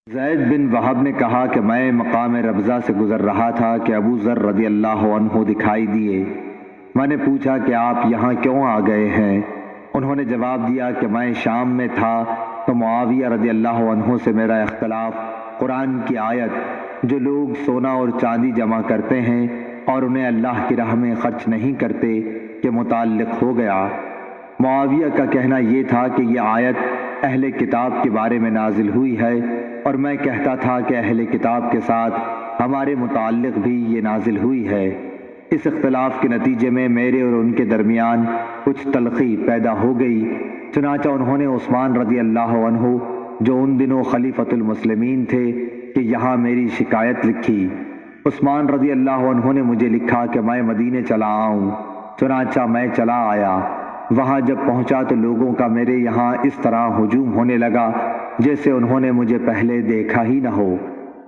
زید بن وہب نے کہا کہ میں مقام ربضہ سے گزر رہا تھا کہ ابو ذر رضی اللہ عنہ دکھائی دیے۔ میں نے پوچھا کہ آپ یہاں کیوں آ گئے ہیں؟ انہوں نے جواب دیا کہ میں شام میں تھا تو معاویہ رضی اللہ عنہ سے میرا اختلاف قرآن کی آیت جو لوگ سونا اور چاندی جمع کرتے ہیں اور انہیں اللہ کی راہ میں خرچ نہیں کرتے کے متعلق ہو گیا۔ معاویہ کا کہنا یہ تھا کہ یہ آیت اہل کتاب کے بارے میں نازل ہوئی ہے، اور میں کہتا تھا کہ اہل کتاب کے ساتھ ہمارے متعلق بھی یہ نازل ہوئی ہے۔ اس اختلاف کے نتیجے میں میرے اور ان کے درمیان کچھ تلخی پیدا ہو گئی، چنانچہ انہوں نے عثمان رضی اللہ عنہ جو ان دنوں خلیفۃ المسلمین تھے کہ یہاں میری شکایت لکھی۔ عثمان رضی اللہ عنہ نے مجھے لکھا کہ میں مدینے چلا آؤں، چنانچہ میں چلا آیا۔ وہاں جب پہنچا تو لوگوں کا میرے یہاں اس طرح ہجوم ہونے لگا جیسے انہوں نے مجھے پہلے دیکھا ہی نہ ہو۔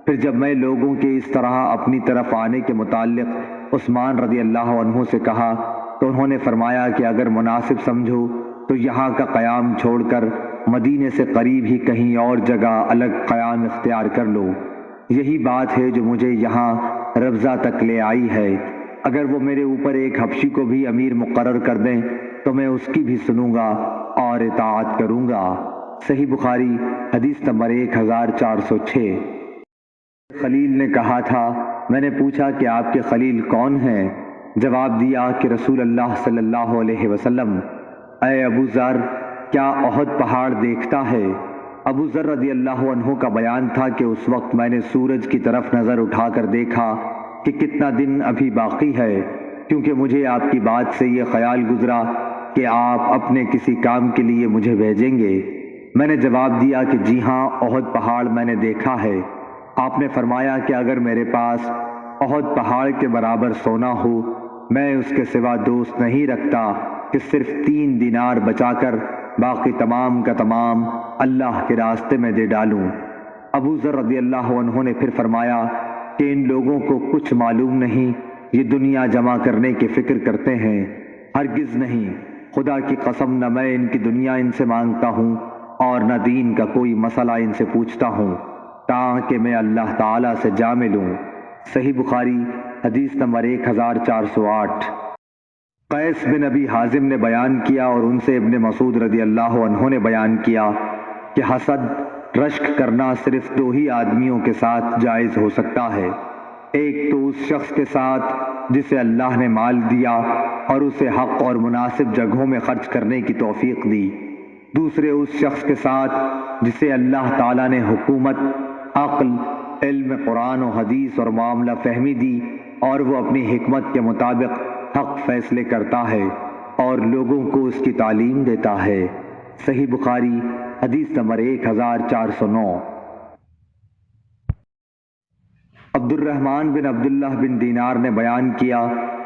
پھر جب میں لوگوں کے اس طرح اپنی طرف آنے کے متعلق عثمان رضی اللہ عنہ سے کہا تو انہوں نے فرمایا کہ اگر مناسب سمجھو تو یہاں کا قیام چھوڑ کر مدینے سے قریب ہی کہیں اور جگہ الگ قیام اختیار کر لو۔ یہی بات ہے جو مجھے یہاں ربضہ تک لے آئی ہے۔ اگر وہ میرے اوپر ایک حبشی کو بھی امیر مقرر کر دیں تو میں اس کی بھی سنوں گا اور اطاعت کروں گا۔ صحیح بخاری حدیث نمبر 1406۔ خلیل نے کہا تھا، میں نے پوچھا کہ آپ کے خلیل کون ہیں؟ جواب دیا کہ رسول اللہ صلی اللہ علیہ وسلم۔ اے ابو ذر، کیا احد پہاڑ دیکھتا ہے؟ ابو ذر رضی اللہ عنہ کا بیان تھا کہ اس وقت میں نے سورج کی طرف نظر اٹھا کر دیکھا کہ کتنا دن ابھی باقی ہے، کیونکہ مجھے آپ کی بات سے یہ خیال گزرا کہ آپ اپنے کسی کام کے لیے مجھے بھیجیں گے۔ میں نے جواب دیا کہ جی ہاں، احد پہاڑ میں نے دیکھا ہے۔ آپ نے فرمایا کہ اگر میرے پاس احد پہاڑ کے برابر سونا ہو، میں اس کے سوا دوست نہیں رکھتا کہ صرف 3 دینار بچا کر باقی تمام کا تمام اللہ کے راستے میں دے ڈالوں۔ ابو ذر رضی اللہ عنہ نے پھر فرمایا کہ ان لوگوں کو کچھ معلوم نہیں، یہ دنیا جمع کرنے کی فکر کرتے ہیں۔ ہرگز نہیں، خدا کی قسم نہ میں ان کی دنیا ان سے مانگتا ہوں اور نہ دین کا کوئی مسئلہ ان سے پوچھتا ہوں تاکہ میں اللہ تعالیٰ سے جا ملوں۔ صحیح بخاری حدیث نمبر 1408۔ قیس بن ابی حازم نے بیان کیا اور ان سے ابن مسعود رضی اللہ عنہ نے بیان کیا کہ حسد رشک کرنا صرف 2 ہی آدمیوں کے ساتھ جائز ہو سکتا ہے، ایک تو اس شخص کے ساتھ جسے اللہ نے مال دیا اور اسے حق اور مناسب جگہوں میں خرچ کرنے کی توفیق دی، دوسرے اس شخص کے ساتھ جسے اللہ تعالیٰ نے حکومت، عقل، علم قرآن و حدیث اور معاملہ فہمی دی اور وہ اپنی حکمت کے مطابق حق فیصلے کرتا ہے اور لوگوں کو اس کی تعلیم دیتا ہے۔ صحیح بخاری حدیث نمبر 1409۔ عبد الرحمن بن عبداللہ بن دینار نے بیان کیا،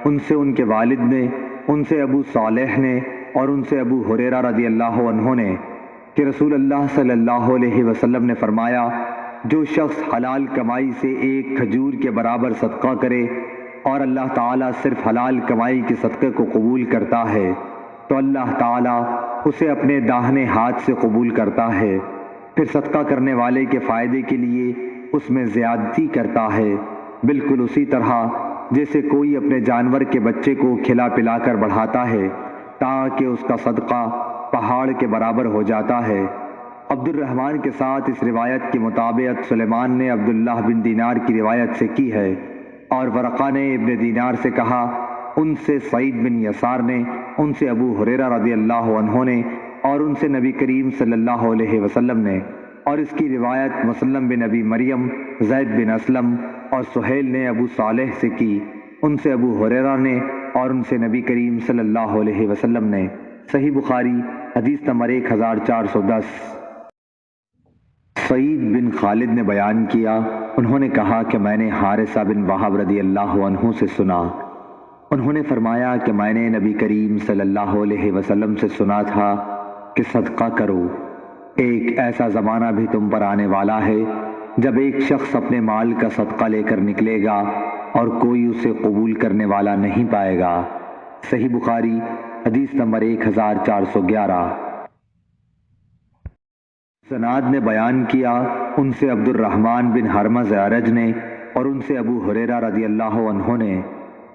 ان سے ان کے والد نے، ان سے ابو صالح نے اور ان سے ابو ہریرہ رضی اللہ عنہ نے کہ رسول اللہ صلی اللہ علیہ وسلم نے فرمایا، جو شخص حلال کمائی سے ایک کھجور کے برابر صدقہ کرے اور اللہ تعالیٰ صرف حلال کمائی کے صدقے کو قبول کرتا ہے تو اللہ تعالیٰ اسے اپنے داہنے ہاتھ سے قبول کرتا ہے، پھر صدقہ کرنے والے کے فائدے کے لیے اس میں زیادتی کرتا ہے، بالکل اسی طرح جیسے کوئی اپنے جانور کے بچے کو کھلا پلا کر بڑھاتا ہے تاکہ اس کا صدقہ پہاڑ کے برابر ہو جاتا ہے۔ عبد الرحمن کے ساتھ اس روایت کی مطابقت سلیمان نے عبداللہ بن دینار کی روایت سے کی ہے، اور ورقہ نے ابن دینار سے کہا، ان سے سعید بن یسار نے، ان سے ابو ہریرہ رضی اللہ عنہ نے اور ان سے نبی کریم صلی اللہ علیہ وسلم نے، اور اس کی روایت مسلم بن ابی مریم، زید بن اسلم اور سہیل نے ابو صالح سے کی، ان سے ابو ہریرہ نے اور ان سے نبی کریم صلی اللہ علیہ وسلم نے۔ صحیح بخاری حدیث نمبر 1410۔ سعید بن خالد نے بیان کیا، انہوں نے کہا کہ میں نے حارثہ بن وہب رضی اللہ عنہ سے سنا، انہوں نے فرمایا کہ میں نے نبی کریم صلی اللہ علیہ وسلم سے سنا تھا کہ صدقہ کرو، ایک ایسا زمانہ بھی تم پر آنے والا ہے جب ایک شخص اپنے مال کا صدقہ لے کر نکلے گا اور کوئی اسے قبول کرنے والا نہیں پائے گا۔ صحیح بخاری حدیث نمبر 1411۔ سناد نے بیان کیا، ان سے عبد الرحمن بن حرمز اعرج نے اور ان سے ابو ہریرہ رضی اللہ عنہ نے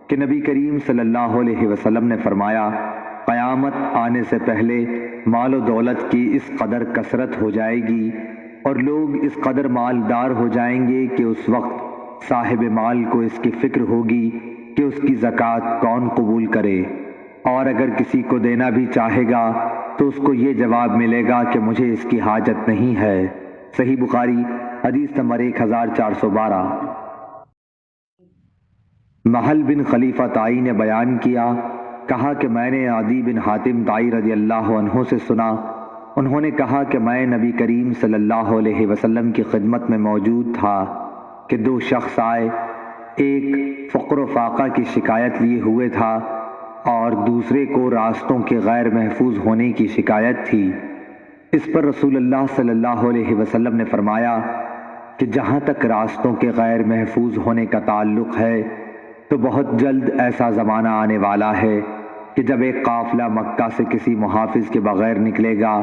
کہ نبی کریم صلی اللہ علیہ وسلم نے فرمایا، قیامت آنے سے پہلے مال و دولت کی اس قدر کثرت ہو جائے گی اور لوگ اس قدر مالدار ہو جائیں گے کہ اس وقت صاحب مال کو اس کی فکر ہوگی کہ اس کی زکوٰۃ کون قبول کرے، اور اگر کسی کو دینا بھی چاہے گا تو اس کو یہ جواب ملے گا کہ مجھے اس کی حاجت نہیں ہے۔ صحیح بخاری حدیث نمبر 1412۔ محل بن خلیفہ طائی نے بیان کیا، کہا کہ میں نے عدی بن حاتم طائی رضی اللہ عنہ سے سنا، انہوں نے کہا کہ میں نبی کریم صلی اللہ علیہ وسلم کی خدمت میں موجود تھا کہ دو شخص آئے، ایک فقر و فاقہ کی شکایت لیے ہوئے تھا اور دوسرے کو راستوں کے غیر محفوظ ہونے کی شکایت تھی۔ اس پر رسول اللہ صلی اللہ علیہ وسلم نے فرمایا کہ جہاں تک راستوں کے غیر محفوظ ہونے کا تعلق ہے تو بہت جلد ایسا زمانہ آنے والا ہے کہ جب ایک قافلہ مکہ سے کسی محافظ کے بغیر نکلے گا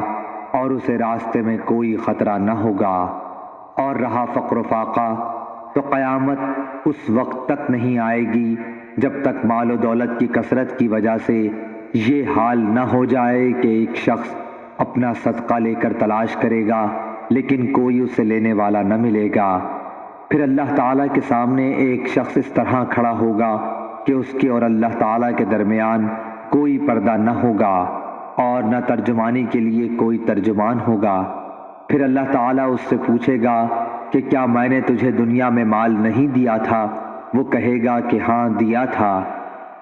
اور اسے راستے میں کوئی خطرہ نہ ہوگا، اور رہا فقر و فاقہ تو قیامت اس وقت تک نہیں آئے گی جب تک مال و دولت کی کثرت کی وجہ سے یہ حال نہ ہو جائے کہ ایک شخص اپنا صدقہ لے کر تلاش کرے گا لیکن کوئی اسے لینے والا نہ ملے گا۔ پھر اللہ تعالیٰ کے سامنے ایک شخص اس طرح کھڑا ہوگا کہ اس کے اور اللہ تعالیٰ کے درمیان کوئی پردہ نہ ہوگا اور نہ ترجمانی کے لیے کوئی ترجمان ہوگا۔ پھر اللہ تعالیٰ اس سے پوچھے گا کہ کیا میں نے تجھے دنیا میں مال نہیں دیا تھا؟ وہ کہے گا کہ ہاں دیا تھا۔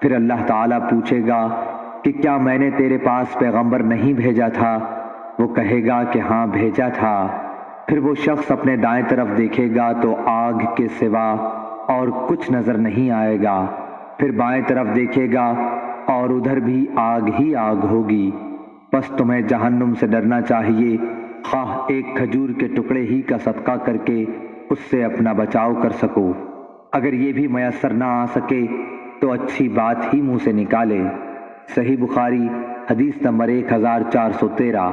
پھر اللہ تعالیٰ پوچھے گا کہ کیا میں نے تیرے پاس پیغمبر نہیں بھیجا تھا؟ وہ کہے گا کہ ہاں بھیجا تھا۔ پھر وہ شخص اپنے دائیں طرف دیکھے گا تو آگ کے سوا اور کچھ نظر نہیں آئے گا، پھر بائیں طرف دیکھے گا اور ادھر بھی آگ ہی آگ ہوگی۔ بس تمہیں جہنم سے ڈرنا چاہیے، خواہ ایک کھجور کے ٹکڑے ہی کا صدقہ کر کے اس سے اپنا بچاؤ کر سکو، اگر یہ بھی میسر نہ آ سکے تو اچھی بات ہی منہ سے نکالے۔ صحیح بخاری حدیث نمبر 1413۔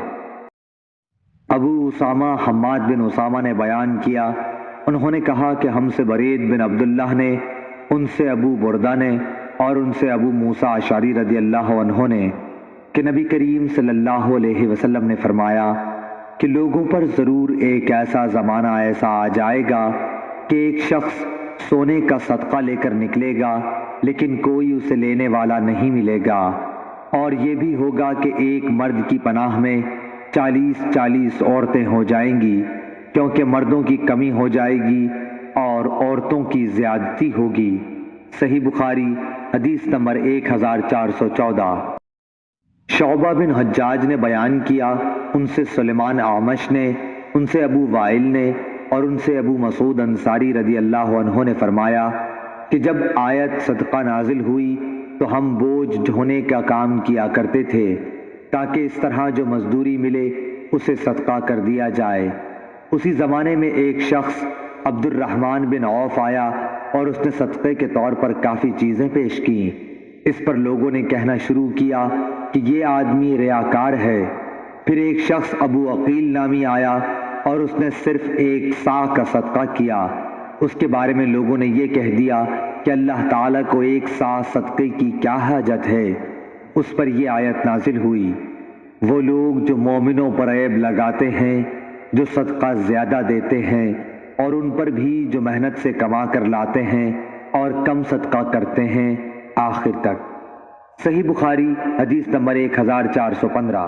ابو اسامہ حماد بن اسامہ نے بیان کیا، انہوں نے کہا کہ ہم سے برید بن عبداللہ نے، ان سے ابو بردہ نے اور ان سے ابو موسیٰ اشعری رضی اللہ عنہ نے کہ نبی کریم صلی اللہ علیہ وسلم نے فرمایا کہ لوگوں پر ضرور ایک ایسا زمانہ ایسا آ جائے گا کہ ایک شخص سونے کا صدقہ لے کر نکلے گا لیکن کوئی اسے لینے والا نہیں ملے گا، اور یہ بھی ہوگا کہ ایک مرد کی پناہ میں 40 عورتیں ہو جائیں گی، کیونکہ مردوں کی کمی ہو جائے گی اور عورتوں کی زیادتی ہوگی۔ صحیح بخاری حدیث نمبر 1414۔ شعبہ بن حجاج نے بیان کیا، ان سے سلیمان اعمش نے، ان سے ابو وائل نے اور ان سے ابو مسعود انصاری رضی اللہ عنہ نے فرمایا کہ جب آیت صدقہ نازل ہوئی تو ہم بوجھ ڈھونے کا کام کیا کرتے تھے تاکہ اس طرح جو مزدوری ملے اسے صدقہ کر دیا جائے۔ اسی زمانے میں ایک شخص عبد الرحمن بن عوف آیا اور اس نے صدقے کے طور پر کافی چیزیں پیش کیں۔ اس پر لوگوں نے کہنا شروع کیا کہ یہ آدمی ریاکار ہے۔ پھر ایک شخص ابو عقیل نامی آیا اور اس نے صرف 1 صاع کا صدقہ کیا۔ اس کے بارے میں لوگوں نے یہ کہہ دیا کہ اللہ تعالیٰ کو 1 صاع صدقے کی کیا حاجت ہے۔ اس پر یہ آیت نازل ہوئی، وہ لوگ جو مومنوں پر عیب لگاتے ہیں، جو صدقہ زیادہ دیتے ہیں، اور ان پر بھی جو محنت سے کما کر لاتے ہیں اور کم صدقہ کرتے ہیں، آخر تک۔ صحیح بخاری حدیث نمبر 1415۔